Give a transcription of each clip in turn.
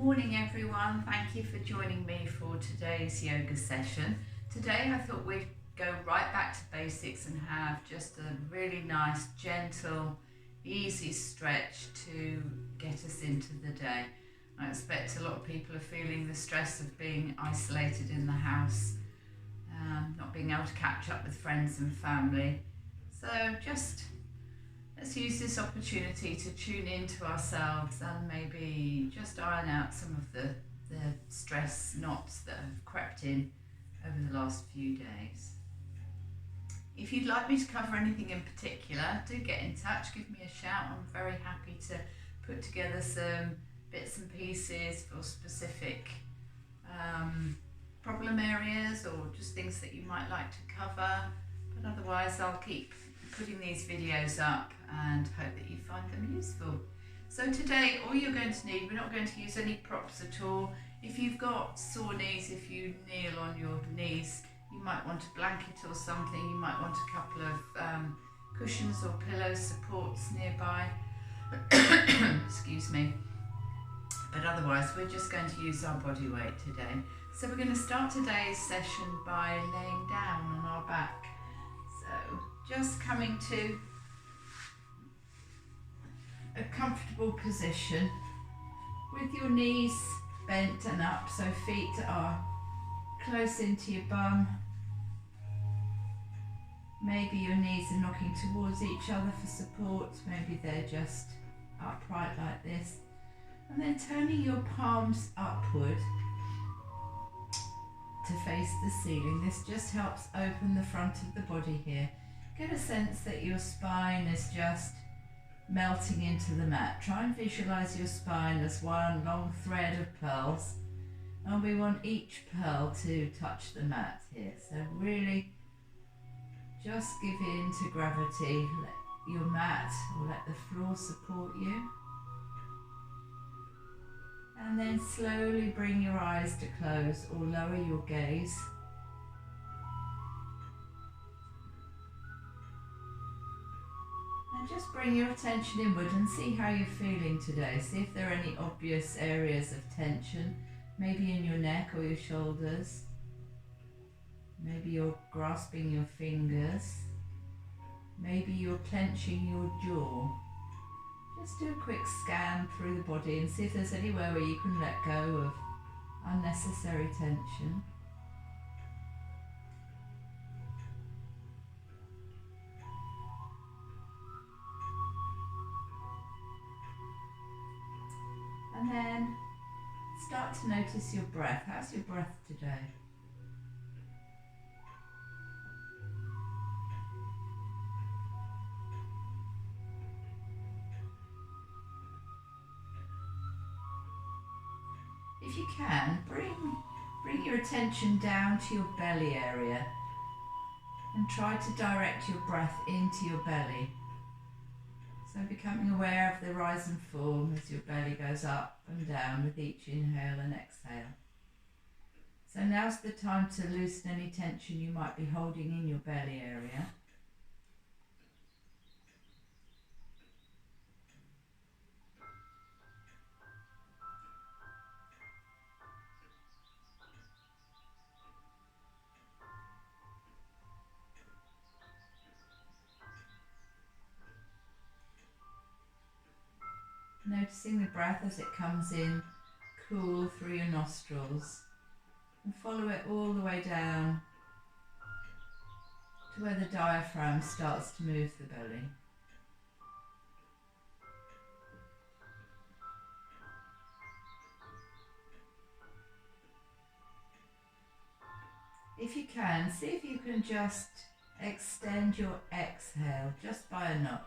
Morning everyone, thank you for joining me for today's yoga session. Today I thought we'd go right back to basics and have just a really nice, gentle, easy stretch to get us into the day. I expect a lot of people are feeling the stress of being isolated in the house, not being able to catch up with friends and family. So let's use this opportunity to tune into ourselves and maybe just iron out some of the stress knots that have crept in over the last few days. If you'd like me to cover anything in particular, do get in touch, give me a shout. I'm very happy to put together some bits and pieces for specific problem areas or just things that you might like to cover. But otherwise I'll keep putting these videos up and hope that you find them useful. So today all you're going to need, we're not going to use any props at all. If you've got sore knees, if you kneel on your knees, you might want a blanket or something, you might want a couple of cushions or pillow supports nearby. Excuse me. But otherwise we're just going to use our body weight today. So we're going to start today's session by laying down on our back. So just coming to a comfortable position with your knees bent and up, so feet are close into your bum. Maybe your knees are knocking towards each other for support, maybe they're just upright like this. And then turning your palms upward to face the ceiling. This just helps open the front of the body here. Get a sense that your spine is just melting into the mat. Try and visualize your spine as one long thread of pearls, and we want each pearl to touch the mat here. So really just give in to gravity. Let your mat or let the floor support you. And then slowly bring your eyes to close or lower your gaze. And just bring your attention inward and see how you're feeling today. See if there are any obvious areas of tension, maybe in your neck or your shoulders. Maybe you're grasping your fingers. Maybe you're clenching your jaw. Just do a quick scan through the body and see if there's anywhere where you can let go of unnecessary tension. And then start to notice your breath. How's your breath today? If you can, bring your attention down to your belly area and try to direct your breath into your belly. So becoming aware of the rise and fall as your belly goes up and down with each inhale and exhale. So now's the time to loosen any tension you might be holding in your belly area. Noticing the breath as it comes in, cool through your nostrils, and follow it all the way down to where the diaphragm starts to move the belly. If you can, see if you can just extend your exhale just by a notch.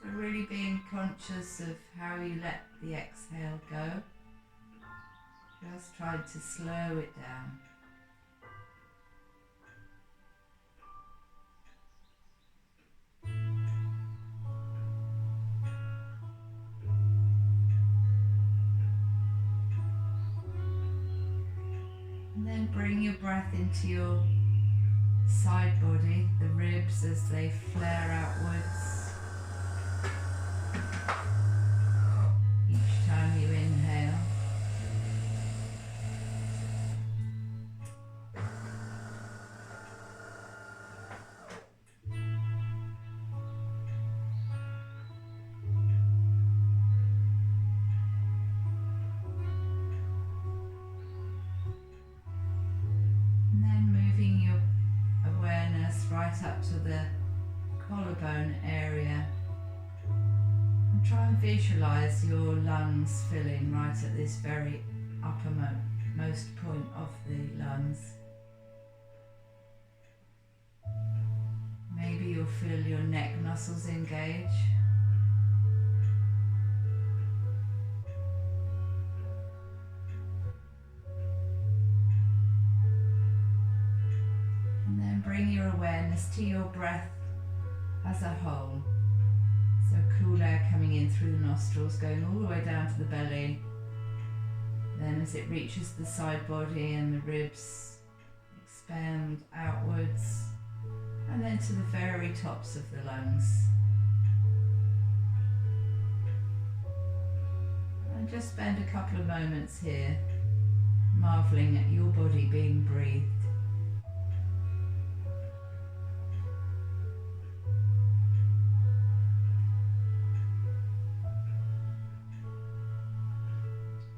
So really being conscious of how you let the exhale go. Just trying to slow it down. And then bring your breath into your side body, the ribs as they flare outwards. moving your awareness right up to the collarbone area. And try and visualize your lungs filling right at this very uppermost point of the lungs. Maybe you'll feel your neck muscles engage. And then bring your awareness to your breath as a whole. So cool air coming in through the nostrils, going all the way down to the belly. Then as it reaches the side body and the ribs, expand outwards. And then to the very tops of the lungs. And just spend a couple of moments here, marvelling at your body being breathed.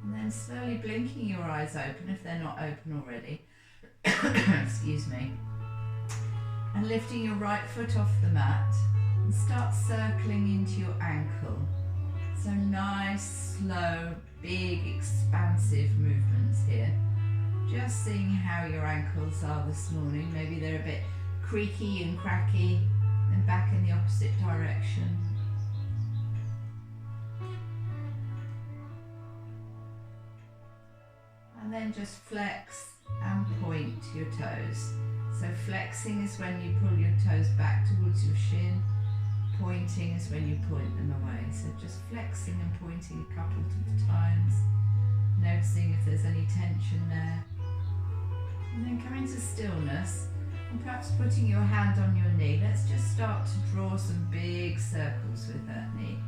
And then slowly blinking your eyes open if they're not open already. Excuse me. And lifting your right foot off the mat and start circling into your ankle. So nice, slow, big, expansive movements here. Just seeing how your ankles are this morning. Maybe they're a bit creaky and cracky, and back in the opposite direction. And then just flex and point your toes. So flexing is when you pull your toes back towards your shin. Pointing is when you point them away. So just flexing and pointing a couple of times. Noticing if there's any tension there. And then coming to stillness and perhaps putting your hand on your knee. Let's just start to draw some big circles with that knee.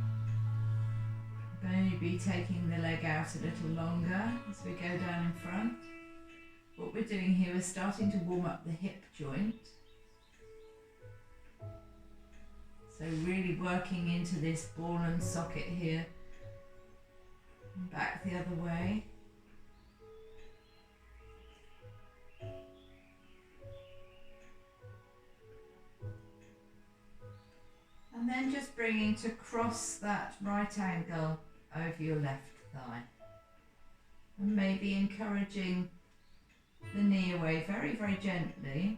Maybe taking the leg out a little longer as we go down in front. What we're doing here is starting to warm up the hip joint. So really working into this ball and socket here. And back the other way. And then just bringing to cross that right angle over your left thigh. And maybe encouraging the knee away very, very gently,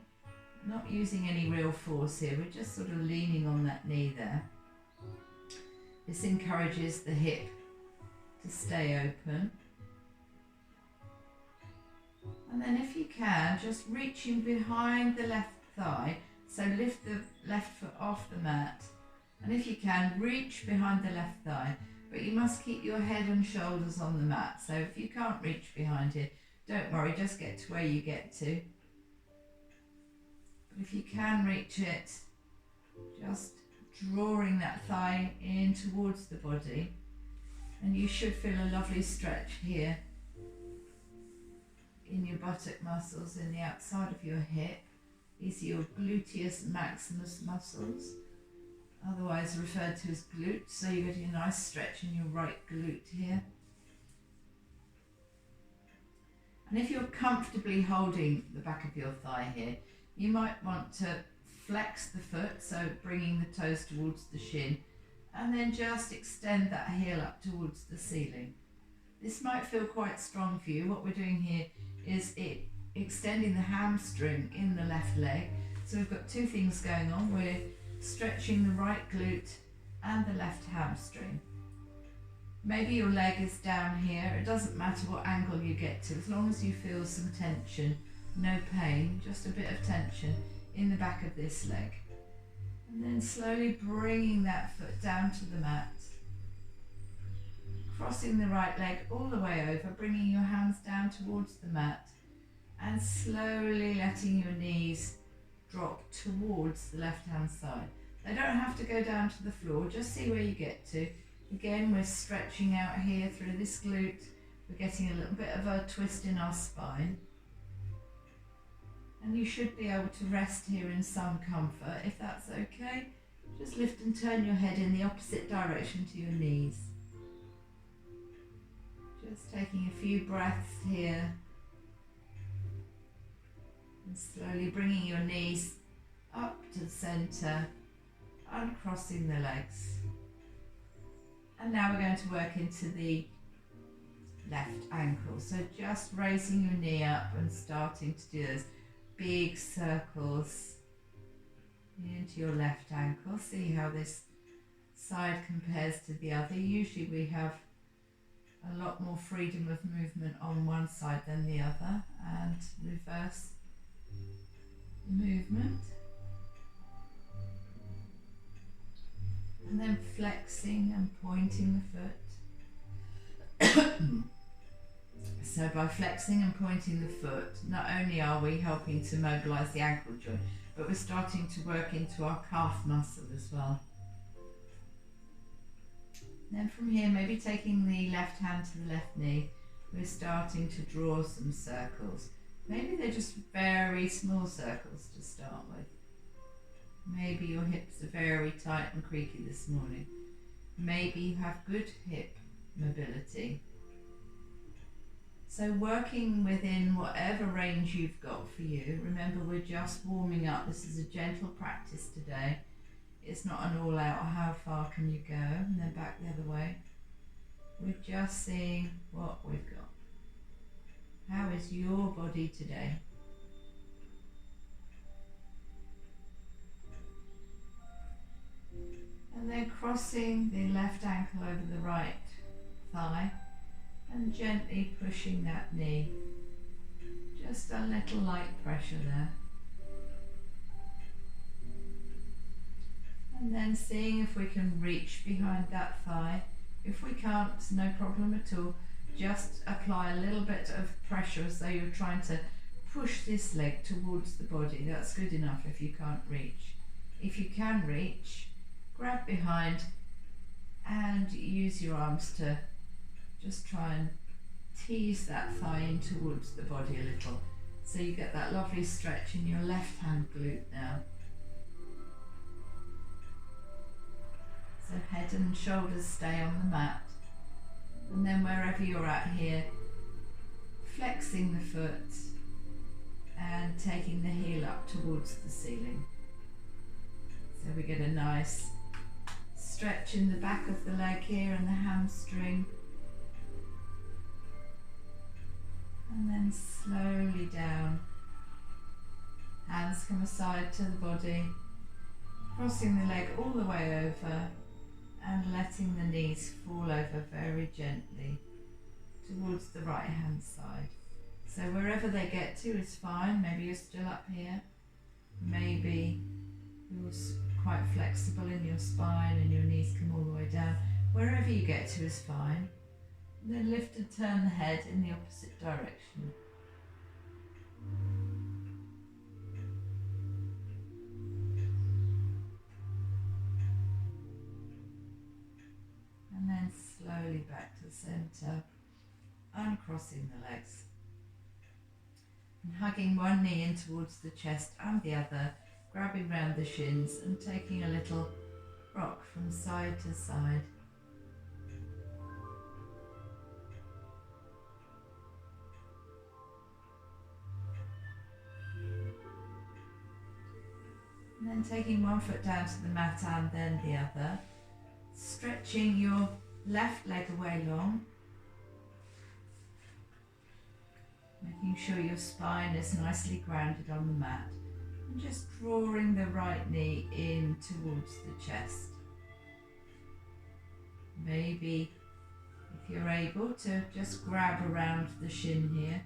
not using any real force here, we're just sort of leaning on that knee there. This encourages the hip to stay open. And then if you can, just reaching behind the left thigh, so lift the left foot off the mat, and if you can, reach behind the left thigh, but you must keep your head and shoulders on the mat, so if you can't reach behind it, don't worry, just get to where you get to. But if you can reach it, just drawing that thigh in towards the body, and you should feel a lovely stretch here in your buttock muscles, in the outside of your hip. These are your gluteus maximus muscles, otherwise referred to as glutes, so you're getting a nice stretch in your right glute here. And if you're comfortably holding the back of your thigh here, you might want to flex the foot, so bringing the toes towards the shin, and then just extend that heel up towards the ceiling. This might feel quite strong for you. What we're doing here is extending the hamstring in the left leg. So we've got two things going on. We're stretching the right glute and the left hamstring. Maybe your leg is down here. It doesn't matter what angle you get to, as long as you feel some tension, no pain, just a bit of tension in the back of this leg. And then slowly bringing that foot down to the mat. Crossing the right leg all the way over, bringing your hands down towards the mat, and slowly letting your knees drop towards the left hand side. They don't have to go down to the floor, just see where you get to. Again, we're stretching out here through this glute. We're getting a little bit of a twist in our spine. And you should be able to rest here in some comfort. If that's okay, just lift and turn your head in the opposite direction to your knees. Just taking a few breaths here. And slowly bringing your knees up to the centre, uncrossing the legs. And now we're going to work into the left ankle. So just raising your knee up and starting to do those big circles into your left ankle. See how this side compares to the other. Usually we have a lot more freedom of movement on one side than the other, and reverse movement. And then flexing and pointing the foot. So by flexing and pointing the foot, not only are we helping to mobilise the ankle joint, but we're starting to work into our calf muscle as well. Then from here, maybe taking the left hand to the left knee, we're starting to draw some circles. Maybe they're just very small circles to start with. Maybe your hips are very tight and creaky this morning. Maybe you have good hip mobility. So working within whatever range you've got for you. Remember, we're just warming up. This is a gentle practice today. It's not an all out, how far can you go, and then back the other way. We're just seeing what we've got. How is your body today? And then crossing the left ankle over the right thigh and gently pushing that knee. Just a little light pressure there. And then seeing if we can reach behind that thigh. If we can't, no problem at all. Just apply a little bit of pressure as though you're trying to push this leg towards the body. That's good enough if you can't reach. If you can reach, grab behind and use your arms to just try and tease that thigh in towards the body a little. So you get that lovely stretch in your left hand glute now. So head and shoulders stay on the mat. And then wherever you're at here, flexing the foot and taking the heel up towards the ceiling. So we get a nice stretch in the back of the leg here and the hamstring. And then slowly down. Hands come aside to the body, crossing the leg all the way over and letting the knees fall over very gently towards the right hand side. So wherever they get to is fine. Maybe you're still up here. Maybe you're quite flexible in your spine and your knees come all the way down. Wherever you get to is fine. And then lift and turn the head in the opposite direction. And then slowly back to the centre, uncrossing the legs. And hugging one knee in towards the chest and the other, grabbing round the shins and taking a little rock from side to side. And then taking one foot down to the mat and then the other, stretching your left leg away long, making sure your spine is nicely grounded on the mat, and just drawing the right knee in towards the chest. Maybe, if you're able, to just grab around the shin here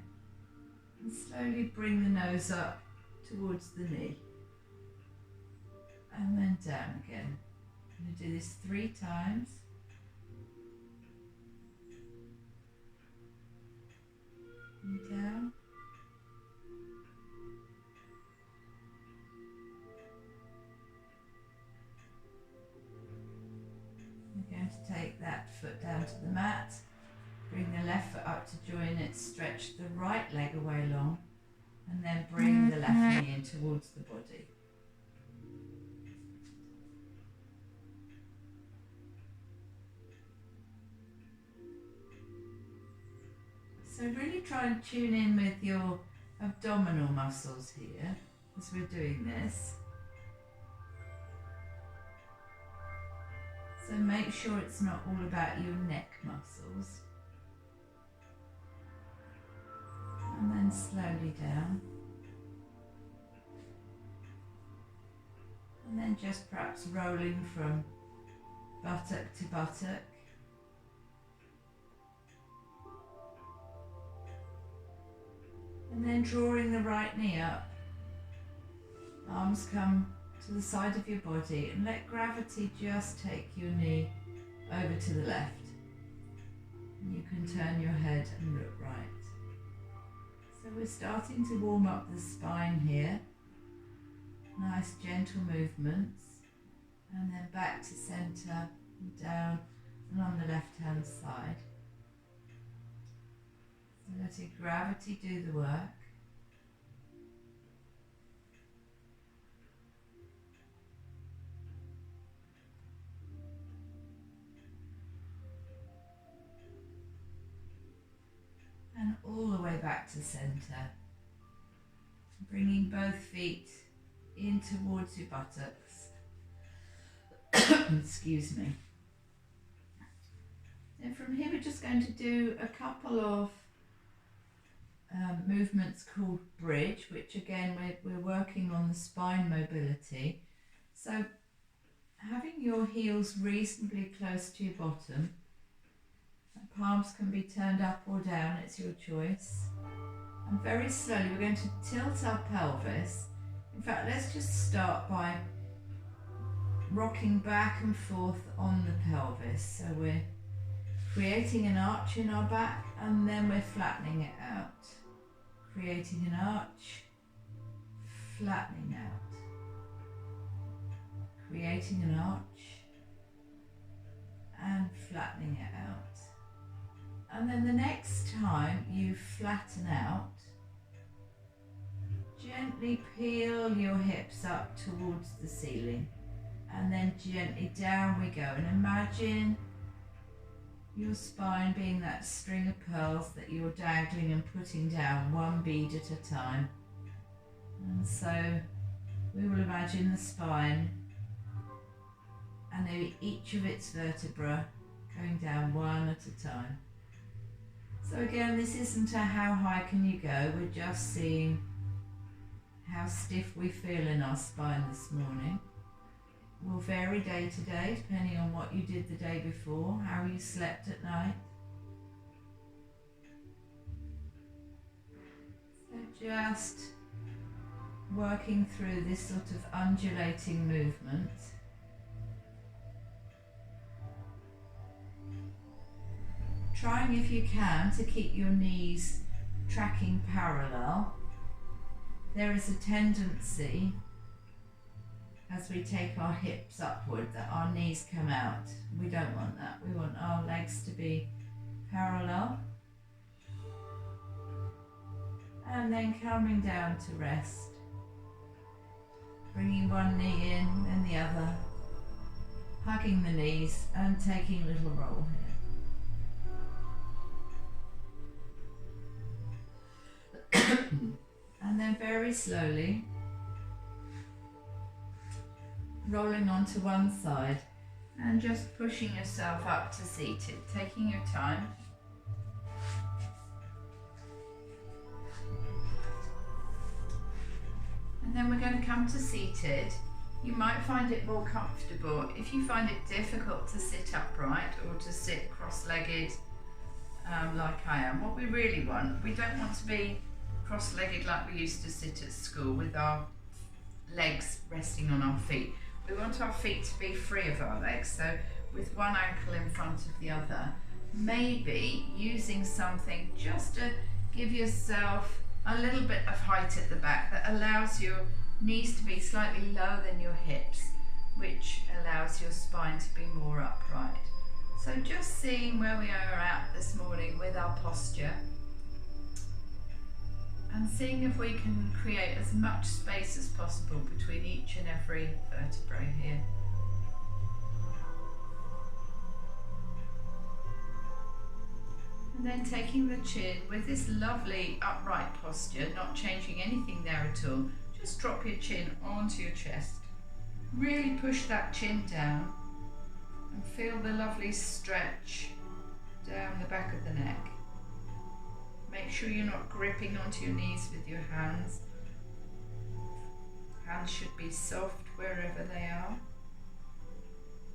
and slowly bring the nose up towards the knee. And then down again. I'm going to do this 3 times. And down. We're going to take that foot down to the mat. Bring the left foot up to join it. Stretch the right leg away long. And then bring the left knee in towards the body. So really try and tune in with your abdominal muscles here as we're doing this. So make sure it's not all about your neck muscles. And then slowly down. And then just perhaps rolling from buttock to buttock. And then drawing the right knee up. Arms come to the side of your body and let gravity just take your knee over to the left. And you can turn your head and look right. So we're starting to warm up the spine here. Nice gentle movements. And then back to centre and down and on the left hand side. So letting gravity do the work. And all the way back to centre. Bringing both feet in towards your buttocks. Excuse me. And from here we're just going to do a couple of movements called bridge, which again we're working on the spine mobility. So having your heels reasonably close to your bottom, palms can be turned up or down, it's your choice. And very slowly we're going to tilt our pelvis. In fact, let's just start by rocking back and forth on the pelvis. So we're creating an arch in our back and then we're flattening it out. Creating an arch, flattening out. Creating an arch and flattening it out. And then the next time you flatten out, gently peel your hips up towards the ceiling and then gently down we go. And imagine your spine being that string of pearls that you're dangling and putting down one bead at a time. And so we will imagine the spine and each of its vertebrae going down one at a time. So again, this isn't a how high can you go, we're just seeing how stiff we feel in our spine this morning. Will vary day to day depending on what you did the day before, how you slept at night. So just working through this sort of undulating movement. Trying if you can to keep your knees tracking parallel. There is a tendency as we take our hips upward that our knees come out. We don't want that. We want our legs to be parallel. And then coming down to rest. Bringing one knee in, then the other. Hugging the knees and taking a little roll here. And then very slowly rolling onto one side and just pushing yourself up to seated, taking your time. And then we're going to come to seated. You might find it more comfortable. If you find it difficult to sit upright or to sit cross-legged like I am, what we really want, we don't want to be cross-legged like we used to sit at school with our legs resting on our feet. We want our feet to be free of our legs, so with one ankle in front of the other. Maybe using something just to give yourself a little bit of height at the back that allows your knees to be slightly lower than your hips, which allows your spine to be more upright. So just seeing where we are at this morning with our posture and seeing if we can create as much space as possible between each and every vertebrae here. And then taking the chin with this lovely upright posture, not changing anything there at all, just drop your chin onto your chest. Really push that chin down and feel the lovely stretch down the back of the neck. Make sure you're not gripping onto your knees with your hands. Hands should be soft wherever they are.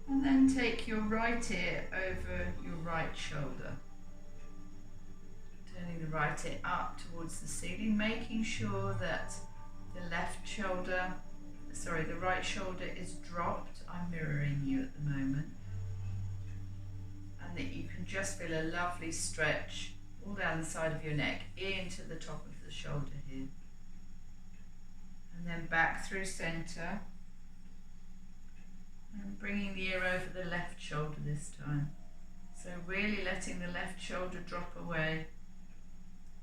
And then take your right ear over your right shoulder. Turning the right ear up towards the ceiling, making sure that the right shoulder is dropped. I'm mirroring you at the moment. And that you can just feel a lovely stretch all down the side of your neck into the top of the shoulder here. And then back through centre. And bringing the ear over the left shoulder this time. So really letting the left shoulder drop away.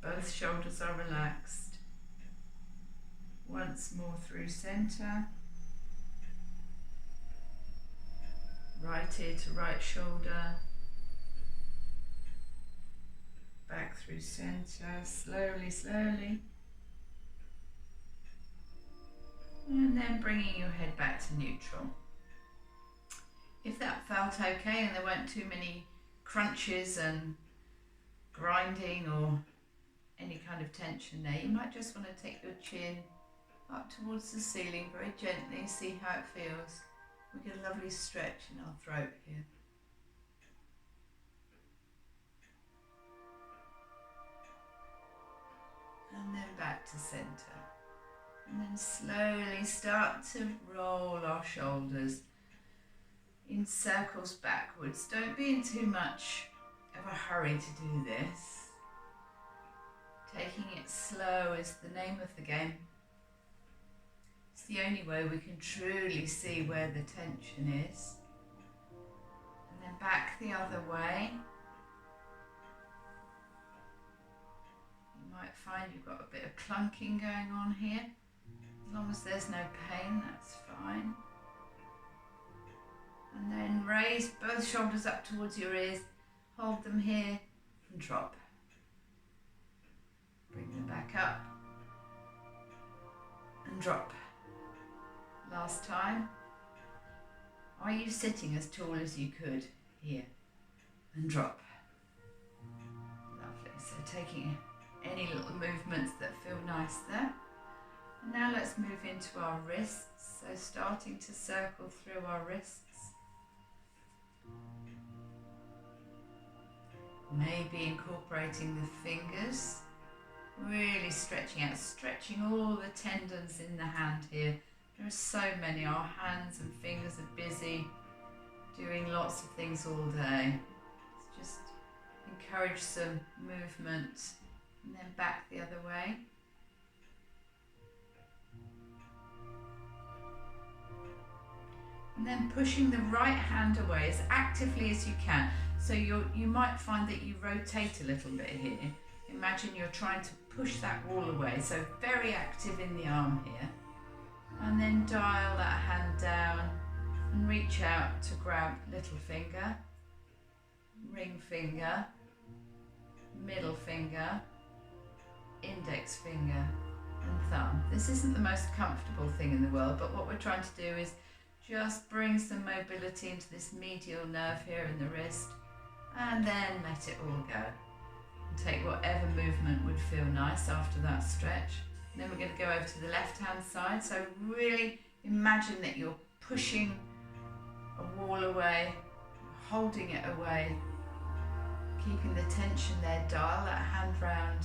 Both shoulders are relaxed. Once more through centre. Right ear to right shoulder. Back through centre, slowly, slowly. And then bringing your head back to neutral. If that felt okay and there weren't too many crunches and grinding or any kind of tension there, you might just want to take your chin up towards the ceiling very gently, see how it feels. We get a lovely stretch in our throat here. And then back to centre. And then slowly start to roll our shoulders in circles backwards. Don't be in too much of a hurry to do this. Taking it slow is the name of the game. It's the only way we can truly see where the tension is. And then back the other way. You might find you've got a bit of clunking going on here. As long as there's no pain, that's fine. And then raise both shoulders up towards your ears. Hold them here and drop. Bring them back up and drop. Last time. Are you sitting as tall as you could here? And drop. Lovely. So taking any little movements that feel nice there. And now let's move into our wrists. So starting to circle through our wrists. Maybe incorporating the fingers. Really stretching out, stretching all the tendons in the hand here. There are so many. Our hands and fingers are busy doing lots of things all day. Let's just encourage some movement and then back the other way. And then pushing the right hand away as actively as you can. So you might find that you rotate a little bit here. Imagine you're trying to push that wall away, so very active in the arm here. And then dial that hand down and reach out to grab little finger, ring finger, middle finger, index finger and thumb. This isn't the most comfortable thing in the world, but what we're trying to do is just bring some mobility into this medial nerve here in the wrist and then let it all go. Take whatever movement would feel nice after that stretch. And then we're going to go over to the left hand side. So really imagine that you're pushing a wall away, holding it away, keeping the tension there. Dial that hand round,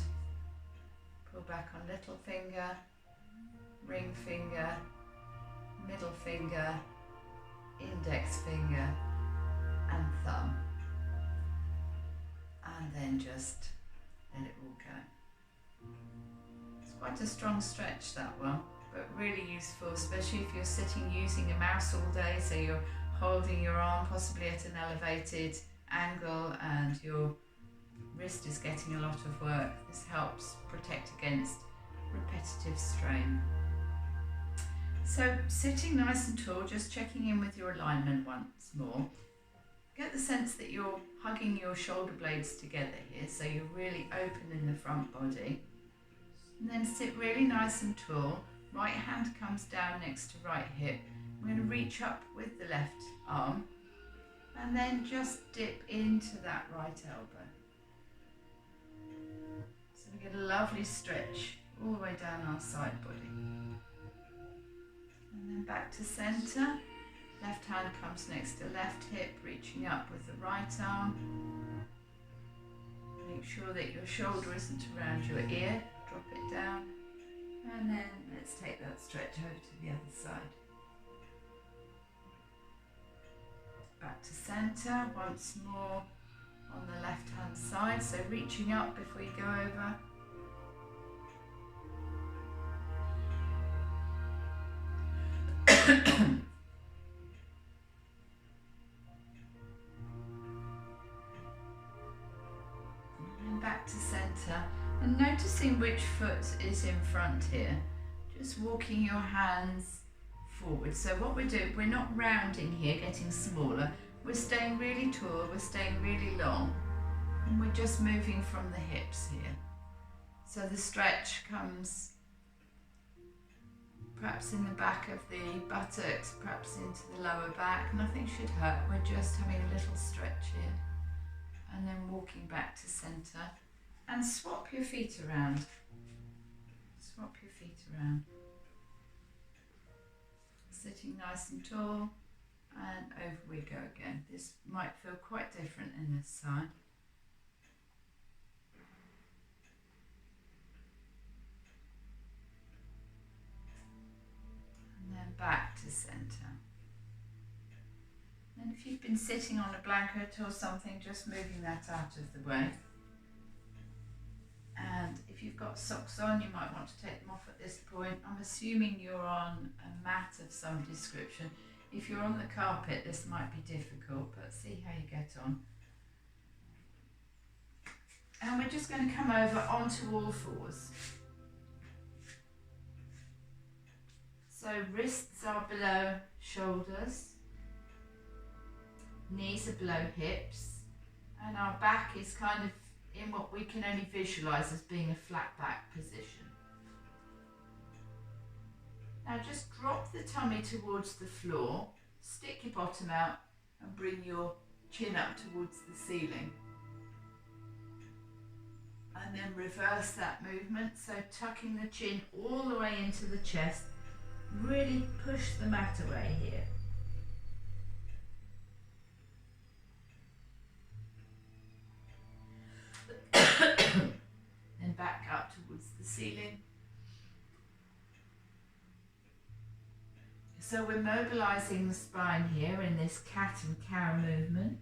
pull back on little finger, ring finger, middle finger, index finger and thumb. And then just let it all go. It's quite a strong stretch, that one, but really useful, especially if you're sitting using a mouse all day, so you're holding your arm possibly at an elevated angle and your wrist is getting a lot of work. This helps protect against repetitive strain. So sitting nice and tall, just checking in with your alignment once more. get the sense that you're hugging your shoulder blades together here, so you're really open in the front body. And then sit really nice and tall. Right hand comes down next to right hip. I'm going to reach up with the left arm and then just dip into that right elbow. So we get a lovely stretch all the way down our side body. And then back to centre. Left hand comes next to left hip, reaching up with the right arm. Make sure that your shoulder isn't around your ear. Drop it down. And then let's take that stretch over to the other side. Back to centre once more on the left hand side. So reaching up before you go over. And back to centre. And noticing which foot is in front here. Just walking your hands forward. So what we're doing, we're not rounding here, getting smaller. We're staying really tall, we're staying really long. And we're just moving from the hips here. So the stretch comes perhaps in the back of the buttocks, perhaps into the lower back. Nothing should hurt. We're just having a little stretch here. And then walking back to centre. And swap your feet around. Swap your feet around. Sitting nice and tall. And over we go again. This might feel quite different in this side. And then back to centre. And if you've been sitting on a blanket or something, just moving that out of the way. And if you've got socks on, you might want to take them off at this point. I'm assuming you're on a mat of some description. If you're on the carpet, this might be difficult, but see how you get on. And we're just going to come over onto all fours. So wrists are below shoulders, knees are below hips, and our back is kind of in what we can only visualise as being a flat back position. Now just drop the tummy towards the floor, stick your bottom out and bring your chin up towards the ceiling. And then reverse that movement, so tucking the chin all the way into the chest, really push the mat away here. Then back up towards the ceiling. So we're mobilising the spine here in this cat and cow movement.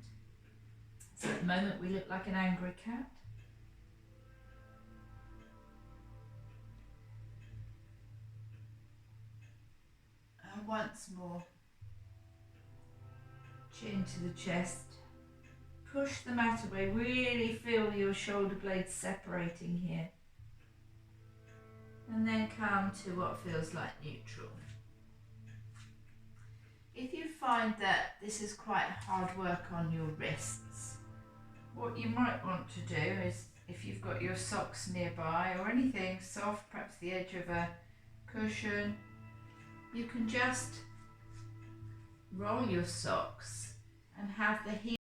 So at the moment we look like an angry cat. And once more, chin to the chest. Push the mat away, really feel your shoulder blades separating here. And then come to what feels like neutral. If you find that this is quite hard work on your wrists, what you might want to do is, if you've got your socks nearby or anything soft, perhaps the edge of a cushion, you can just roll your socks and have the heel